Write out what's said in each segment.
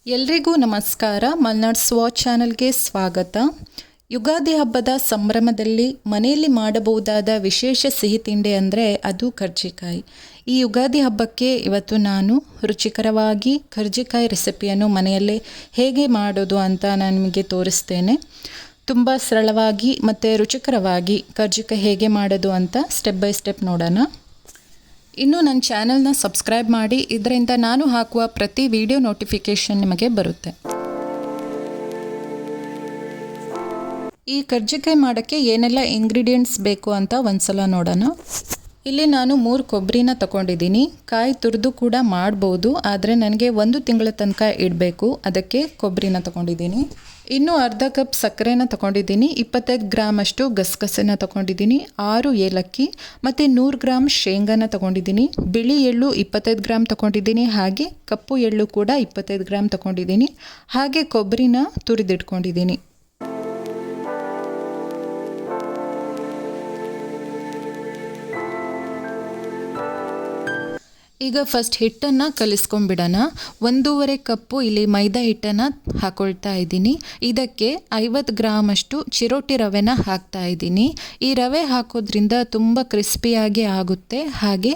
ಎಲ್ರಿಗೂ ನಮಸ್ಕಾರ. ಮಲ್ನಾಡ್ ಸ್ವಾಚ್ ಚಾನಲ್ಗೆ ಸ್ವಾಗತ. ಯುಗಾದಿ ಹಬ್ಬದ ಸಂಭ್ರಮದಲ್ಲಿ ಮನೆಯಲ್ಲಿ ಮಾಡಬಹುದಾದ ವಿಶೇಷ ಸಿಹಿ ತಿಂಡಿ ಅಂದರೆ ಅದು ಕರ್ಜಿಕಾಯಿ. ಈ ಯುಗಾದಿ ಹಬ್ಬಕ್ಕೆ ಇವತ್ತು ನಾನು ರುಚಿಕರವಾಗಿ ಕರ್ಜಿಕಾಯಿ ರೆಸಿಪಿಯನ್ನು ಮನೆಯಲ್ಲೇ ಹೇಗೆ ಮಾಡೋದು ಅಂತ ನಾನು ನಿಮಗೆ ತೋರಿಸ್ತೇನೆ. ತುಂಬ ಸರಳವಾಗಿ ಮತ್ತು ರುಚಿಕರವಾಗಿ ಕರ್ಜಿಕಾಯಿ ಹೇಗೆ ಮಾಡೋದು ಅಂತ ಸ್ಟೆಪ್ ಬೈ ಸ್ಟೆಪ್ ನೋಡೋಣ. ಇನ್ನು ನನ್ನ ಚಾನಲ್ನ ಸಬ್ಸ್ಕ್ರೈಬ್ ಮಾಡಿ, ಇದರಿಂದ ನಾನು ಹಾಕುವ ಪ್ರತಿ ವಿಡಿಯೋ ನೋಟಿಫಿಕೇಷನ್ ನಿಮಗೆ ಬರುತ್ತೆ. ಈ ಕರ್ಜಿಕಾಯಿ ಮಾಡೋಕ್ಕೆ ಏನೆಲ್ಲ ಇಂಗ್ರೀಡಿಯೆಂಟ್ಸ್ ಬೇಕು ಅಂತ ಒಂದ್ಸಲ ನೋಡೋಣ. ಇಲ್ಲಿ ನಾನು 3 ಕೊಬ್ಬರಿನ ತಗೊಂಡಿದ್ದೀನಿ. ಕಾಯಿ ತುರಿದು ಕೂಡ ಮಾಡ್ಬೋದು, ಆದರೆ ನನಗೆ 1 ತಿಂಗಳ ತನಕ ಇಡಬೇಕು, ಅದಕ್ಕೆ ಕೊಬ್ಬರಿನ ತಗೊಂಡಿದ್ದೀನಿ. ಇನ್ನು ಅರ್ಧ ಕಪ್ ಸಕ್ಕರೆನ ತಗೊಂಡಿದ್ದೀನಿ, 25 ಗ್ರಾಮ್ ಅಷ್ಟು ಗಸಗಸೆನ ತಗೊಂಡಿದ್ದೀನಿ, 6 ಏಲಕ್ಕಿ ಮತ್ತು 100 ಗ್ರಾಮ್ ಶೇಂಗಾನ ತಗೊಂಡಿದ್ದೀನಿ. ಬಿಳಿ ಎಳ್ಳು 25 ಗ್ರಾಮ್ ತಗೊಂಡಿದ್ದೀನಿ, ಹಾಗೆ ಕಪ್ಪು ಎಳ್ಳು ಕೂಡ 25 ಗ್ರಾಮ್ ತಗೊಂಡಿದ್ದೀನಿ. ಹಾಗೆ ಕೊಬ್ಬರಿನ ತುರಿದಿಟ್ಕೊಂಡಿದ್ದೀನಿ. ಈಗ ಫಸ್ಟ್ ಹಿಟ್ಟನ್ನು ಕಲಿಸ್ಕೊಂಡ್ಬಿಡೋಣ. 1.5 ಕಪ್ಪು ಇಲ್ಲಿ ಮೈದಾ ಹಿಟ್ಟನ್ನು ಹಾಕೊಳ್ತಾ ಇದ್ದೀನಿ. ಇದಕ್ಕೆ 50 ಗ್ರಾಮ್ ಅಷ್ಟು ಚಿರೋಟಿ ರವೆನ ಹಾಕ್ತಾ ಇದ್ದೀನಿ. ಈ ರವೆ ಹಾಕೋದ್ರಿಂದ ತುಂಬ ಕ್ರಿಸ್ಪಿಯಾಗಿ ಆಗುತ್ತೆ. ಹಾಗೆ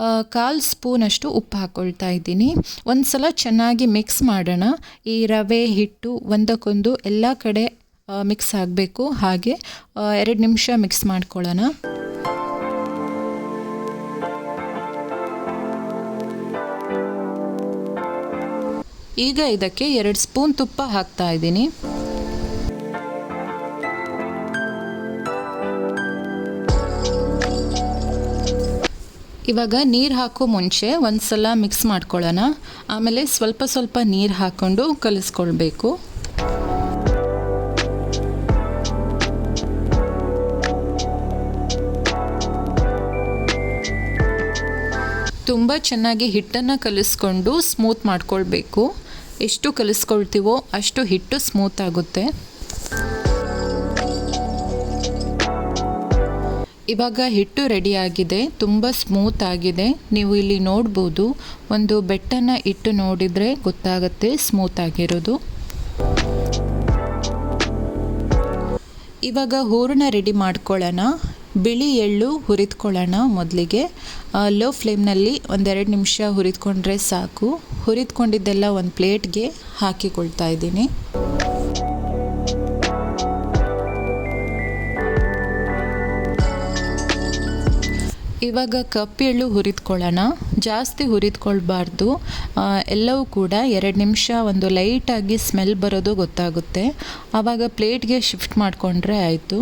1/4 ಸ್ಪೂನ್ ಅಷ್ಟು ಉಪ್ಪು ಹಾಕ್ಕೊಳ್ತಾ ಇದ್ದೀನಿ. ಒಂದು ಸಲ ಚೆನ್ನಾಗಿ ಮಿಕ್ಸ್ ಮಾಡೋಣ. ಈ ರವೆ ಹಿಟ್ಟು ಒಂದಕ್ಕೊಂದು ಎಲ್ಲ ಕಡೆ ಮಿಕ್ಸ್ ಆಗಬೇಕು. ಹಾಗೆ 2 ನಿಮಿಷ ಮಿಕ್ಸ್ ಮಾಡ್ಕೊಳ್ಳೋಣ. ಈಗ ಇದಕ್ಕೆ 2 ಸ್ಪೂನ್ ತುಪ್ಪ ಹಾಕ್ತಾ ಇದ್ದೀನಿ. ಇವಾಗ ನೀರು ಹಾಕೋ ಮುಂಚೆ ಒಂದು ಸಲ ಮಿಕ್ಸ್ ಮಾಡ್ಕೊಳ್ಳೋಣ. ಆಮೇಲೆ ಸ್ವಲ್ಪ ಸ್ವಲ್ಪ ನೀರು ಹಾಕ್ಕೊಂಡು ಕಲಿಸ್ಕೊಳ್ಬೇಕು. ತುಂಬ ಚೆನ್ನಾಗಿ ಹಿಟ್ಟನ್ನು ಕಲಿಸ್ಕೊಂಡು ಸ್ಮೂತ್ ಮಾಡ್ಕೊಳ್ಬೇಕು. ಎಷ್ಟು ಕಲಿಸ್ಕೊಳ್ತೀವೋ ಅಷ್ಟು ಹಿಟ್ಟು ಸ್ಮೂತ್ ಆಗುತ್ತೆ. ಇವಾಗ ಹಿಟ್ಟು ರೆಡಿಯಾಗಿದೆ, ತುಂಬ ಸ್ಮೂತ್ ಆಗಿದೆ. ನೀವು ಇಲ್ಲಿ ನೋಡ್ಬೋದು, ಒಂದು ಬೆಟ್ಟನ ಇಟ್ಟು ನೋಡಿದರೆ ಗೊತ್ತಾಗುತ್ತೆ ಸ್ಮೂತ್ ಆಗಿರೋದು. ಇವಾಗ ಹೂರಣ ರೆಡಿ ಮಾಡ್ಕೊಳ್ಳೋಣ. ಬಿಳಿ ಎಳ್ಳು ಹುರಿದ್ಕೊಳ್ಳೋಣ. ಮೊದಲಿಗೆ ಲೋ ಫ್ಲೇಮ್ನಲ್ಲಿ 1-2 ನಿಮಿಷ ಹುರಿದ್ಕೊಂಡ್ರೆ ಸಾಕು. ಹುರಿದ್ಕೊಂಡಿದ್ದೆಲ್ಲ ಒಂದು ಪ್ಲೇಟ್ಗೆ ಹಾಕಿಕೊಳ್ತಾ ಇದ್ದೀನಿ. ಇವಾಗ ಕಪ್ಪು ಎಳ್ಳು ಹುರಿದ್ಕೊಳ್ಳೋಣ. ಜಾಸ್ತಿ ಹುರಿದ್ಕೊಳ್ಬಾರ್ದು. ಎಲ್ಲವೂ ಕೂಡ 2 ನಿಮಿಷ ಒಂದು ಲೈಟಾಗಿ ಸ್ಮೆಲ್ ಬರೋದು ಗೊತ್ತಾಗುತ್ತೆ. ಆವಾಗ ಪ್ಲೇಟ್ಗೆ ಶಿಫ್ಟ್ ಮಾಡಿಕೊಂಡ್ರೆ ಆಯಿತು.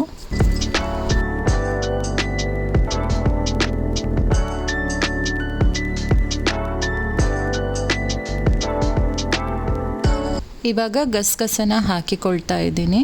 ಇವಾಗ ಗಸಗಸನ ಹಾಕಿಕೊಳ್ತಾ ಇದ್ದೀನಿ.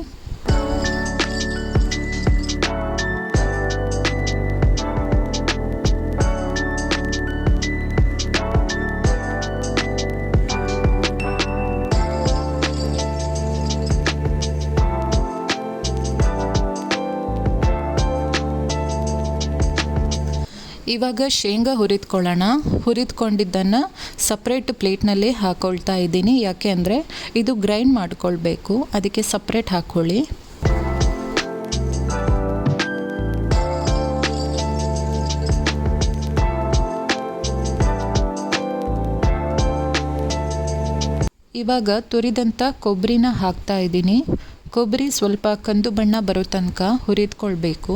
ಇವಾಗ ಶೇಂಗಾ ಹುರಿದ್ಕೊಳ್ಳೋಣ. ಹುರಿದ್ಕೊಂಡಿದ್ದನ್ನು ಸಪ್ರೇಟ್ ಪ್ಲೇಟ್ನಲ್ಲಿ ಹಾಕ್ಕೊಳ್ತಾ ಇದ್ದೀನಿ. ಯಾಕೆ ಅಂದರೆ ಇದು ಗ್ರೈಂಡ್ ಮಾಡ್ಕೊಳ್ಬೇಕು, ಅದಕ್ಕೆ ಸಪ್ರೇಟ್ ಹಾಕ್ಕೊಳ್ಳಿ. ಇವಾಗ ತುರಿದಂಥ ಕೊಬ್ಬರಿನ ಹಾಕ್ತಾ ಇದ್ದೀನಿ. ಕೊಬ್ಬರಿ ಸ್ವಲ್ಪ ಕಂದು ಬಣ್ಣ ಬರೋ ತನಕ ಹುರಿದ್ಕೊಳ್ಬೇಕು.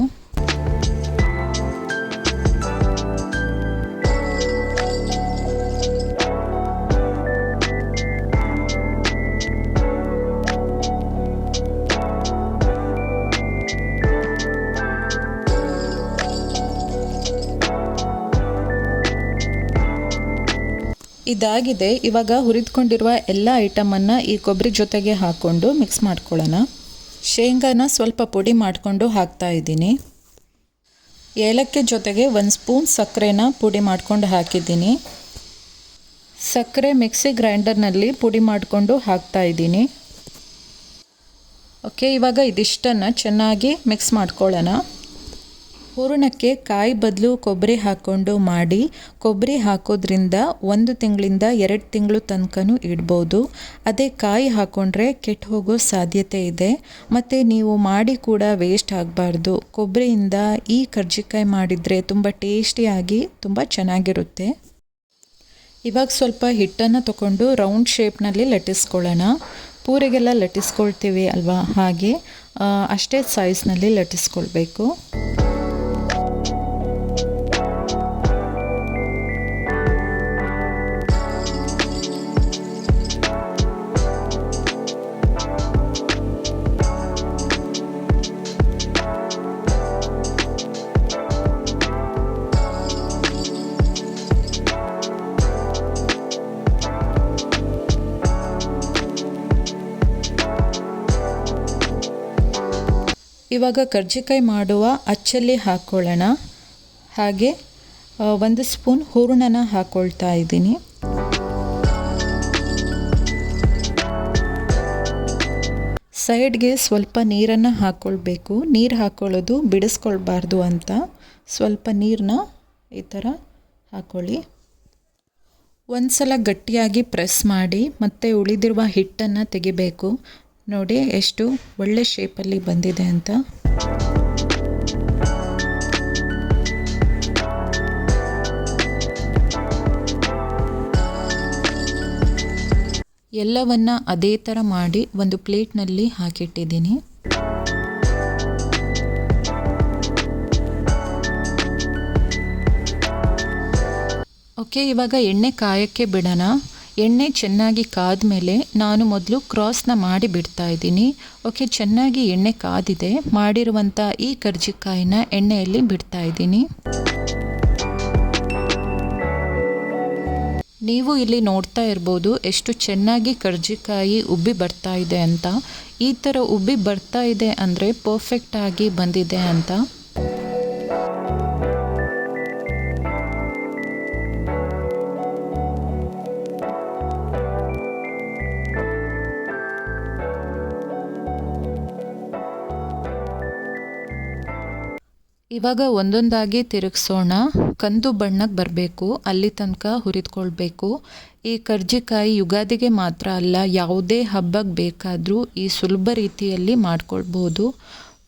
ಇದಾಗಿದೆ. ಇವಾಗ ಹುರಿದ್ಕೊಂಡಿರುವ ಎಲ್ಲ ಐಟಮನ್ನು ಈ ಕೊಬ್ಬರಿ ಜೊತೆಗೆ ಹಾಕ್ಕೊಂಡು ಮಿಕ್ಸ್ ಮಾಡ್ಕೊಳ್ಳೋಣ. ಶೇಂಗಾನ ಸ್ವಲ್ಪ ಪುಡಿ ಮಾಡಿಕೊಂಡು ಹಾಕ್ತಾ ಇದ್ದೀನಿ. ಏಲಕ್ಕಿ ಜೊತೆಗೆ 1 ಸ್ಪೂನ್ ಸಕ್ಕರೆನ ಪುಡಿ ಮಾಡ್ಕೊಂಡು ಹಾಕಿದ್ದೀನಿ. ಸಕ್ಕರೆ ಮಿಕ್ಸಿ ಗ್ರೈಂಡರ್ನಲ್ಲಿ ಪುಡಿ ಮಾಡಿಕೊಂಡು ಹಾಕ್ತಾ ಇದ್ದೀನಿ. ಓಕೆ, ಇವಾಗ ಇದಿಷ್ಟನ್ನು ಚೆನ್ನಾಗಿ ಮಿಕ್ಸ್ ಮಾಡ್ಕೊಳ್ಳೋಣ. ಹೂರಣಕ್ಕೆ ಕಾಯಿ ಬದಲು ಕೊಬ್ಬರಿ ಹಾಕ್ಕೊಂಡು ಮಾಡಿ. ಕೊಬ್ಬರಿ ಹಾಕೋದ್ರಿಂದ 1 ತಿಂಗಳಿಂದ 2 ತಿಂಗಳು ತನಕನೂ ಇಡ್ಬೋದು. ಅದೇ ಕಾಯಿ ಹಾಕ್ಕೊಂಡ್ರೆ ಕೆಟ್ಟು ಹೋಗೋ ಸಾಧ್ಯತೆ ಇದೆ. ಮತ್ತು ನೀವು ಮಾಡಿ ಕೂಡ ವೇಸ್ಟ್ ಆಗಬಾರ್ದು. ಕೊಬ್ಬರಿಯಿಂದ ಈ ಕರ್ಜಿಕಾಯಿ ಮಾಡಿದರೆ ತುಂಬ ಟೇಸ್ಟಿಯಾಗಿ ತುಂಬ ಚೆನ್ನಾಗಿರುತ್ತೆ. ಇವಾಗ ಸ್ವಲ್ಪ ಹಿಟ್ಟನ್ನು ತಗೊಂಡು ರೌಂಡ್ ಶೇಪ್ನಲ್ಲಿ ಲಟ್ಟಿಸ್ಕೊಳ್ಳೋಣ. ಪೂರಿಗೆಲ್ಲ ಲಟ್ಟಿಸ್ಕೊಳ್ತೀವಿ ಅಲ್ವಾ, ಹಾಗೆ ಅಷ್ಟೇ ಸೈಜ್ನಲ್ಲಿ ಲಟ್ಟಿಸ್ಕೊಳ್ಬೇಕು. ಇವಾಗ ಕರ್ಜಿಕಾಯಿ ಮಾಡುವ ಅಚ್ಚಲ್ಲಿ ಹಾಕ್ಕೊಳ್ಳೋಣ. ಹಾಗೆ 1 ಸ್ಪೂನ್ ಹೂರಣನ ಹಾಕ್ಕೊಳ್ತಾ ಇದ್ದೀನಿ. ಸೈಡ್ಗೆ ಸ್ವಲ್ಪ ನೀರನ್ನು ಹಾಕ್ಕೊಳ್ಬೇಕು. ನೀರು ಹಾಕ್ಕೊಳ್ಳೋದು ಬಿಡಿಸ್ಕೊಳ್ಬಾರ್ದು ಅಂತ ಸ್ವಲ್ಪ ನೀರನ್ನ ಈ ಥರ ಹಾಕ್ಕೊಳ್ಳಿ. ಒಂದು ಸಲ ಗಟ್ಟಿಯಾಗಿ ಪ್ರೆಸ್ ಮಾಡಿ ಮತ್ತೆ ಉಳಿದಿರುವ ಹಿಟ್ಟನ್ನು ತೆಗಿಬೇಕು. ನೋಡಿ ಎಷ್ಟು ಒಳ್ಳೆ ಶೇಪಲ್ಲಿ ಬಂದಿದೆ ಅಂತ. ಎಲ್ಲವನ್ನ ಅದೇ ಥರ ಮಾಡಿ ಒಂದು ಪ್ಲೇಟ್ನಲ್ಲಿ ಹಾಕಿಟ್ಟಿದ್ದೀನಿ. ಓಕೆ, ಇವಾಗ ಎಣ್ಣೆ ಕಾಯೋಕ್ಕೆ ಬಿಡೋಣ. ಎಣ್ಣೆ ಚೆನ್ನಾಗಿ ಕಾದ ಮೇಲೆ ನಾನು ಮೊದಲು ಕ್ರಾಸ್ನ ಮಾಡಿ ಬಿಡ್ತಾ ಇದ್ದೀನಿ. ಓಕೆ, ಚೆನ್ನಾಗಿ ಎಣ್ಣೆ ಕಾದಿದೆ. ಮಾಡಿರುವಂಥ ಈ ಕರ್ಜಿಕಾಯಿನ ಎಣ್ಣೆಯಲ್ಲಿ ಬಿಡ್ತಾ ಇದ್ದೀನಿ. ನೀವು ಇಲ್ಲಿ ನೋಡ್ತಾ ಇರ್ಬೋದು ಎಷ್ಟು ಚೆನ್ನಾಗಿ ಕರ್ಜಿಕಾಯಿ ಉಬ್ಬಿ ಬರ್ತಾ ಇದೆ ಅಂತ. ಈ ಥರ ಉಬ್ಬಿ ಬರ್ತಾ ಇದೆ ಅಂದರೆ ಪರ್ಫೆಕ್ಟಾಗಿ ಬಂದಿದೆ ಅಂತ. ಇವಾಗ ಒಂದೊಂದಾಗಿ ತಿರುಗಿಸೋಣ. ಕಂದು ಬಣ್ಣಕ್ಕೆ ಬರಬೇಕು, ಅಲ್ಲಿ ತನಕ ಹುರಿದ್ಕೊಳ್ಬೇಕು. ಈ ಕರ್ಜಿಕಾಯಿ ಯುಗಾದಿಗೆ ಮಾತ್ರ ಅಲ್ಲ, ಯಾವುದೇ ಹಬ್ಬಕ್ಕೆ ಬೇಕಾದರೂ ಈ ಸುಲಭ ರೀತಿಯಲ್ಲಿ ಮಾಡ್ಕೊಳ್ಬೋದು.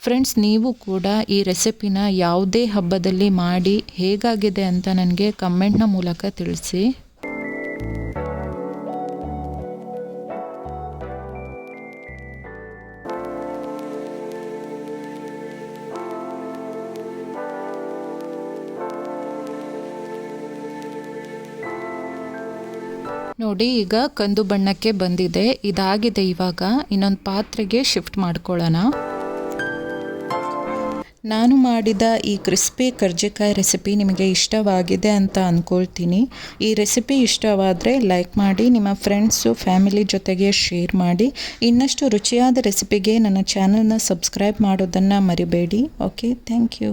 ಫ್ರೆಂಡ್ಸ್, ನೀವು ಕೂಡ ಈ ರೆಸಿಪಿನ ಯಾವುದೇ ಹಬ್ಬದಲ್ಲಿ ಮಾಡಿ ಹೇಗಾಗಿದೆ ಅಂತ ನನಗೆ ಕಮೆಂಟ್ನ ಮೂಲಕ ತಿಳಿಸಿ. ನೋಡಿ, ಈಗ ಕಂದು ಬಣ್ಣಕ್ಕೆ ಬಂದಿದೆ. ಇದಾಗಿದೆ. ಇವಾಗ ಇನ್ನೊಂದು ಪಾತ್ರೆಗೆ ಶಿಫ್ಟ್ ಮಾಡ್ಕೊಳ್ಳೋಣ. ನಾನು ಮಾಡಿದ ಈ ಕ್ರಿಸ್ಪಿ ಕರ್ಜಿಕಾಯಿ ರೆಸಿಪಿ ನಿಮಗೆ ಇಷ್ಟವಾಗಿದೆ ಅಂತ ಅಂದ್ಕೊಳ್ತೀನಿ. ಈ ರೆಸಿಪಿ ಇಷ್ಟವಾದರೆ ಲೈಕ್ ಮಾಡಿ, ನಿಮ್ಮ ಫ್ರೆಂಡ್ಸು ಫ್ಯಾಮಿಲಿ ಜೊತೆಗೆ ಶೇರ್ ಮಾಡಿ. ಇನ್ನಷ್ಟು ರುಚಿಯಾದ ರೆಸಿಪಿಗೆ ನನ್ನ ಚಾನಲ್ನ ಸಬ್ಸ್ಕ್ರೈಬ್ ಮಾಡೋದನ್ನು ಮರಿಬೇಡಿ. Okay, thank you.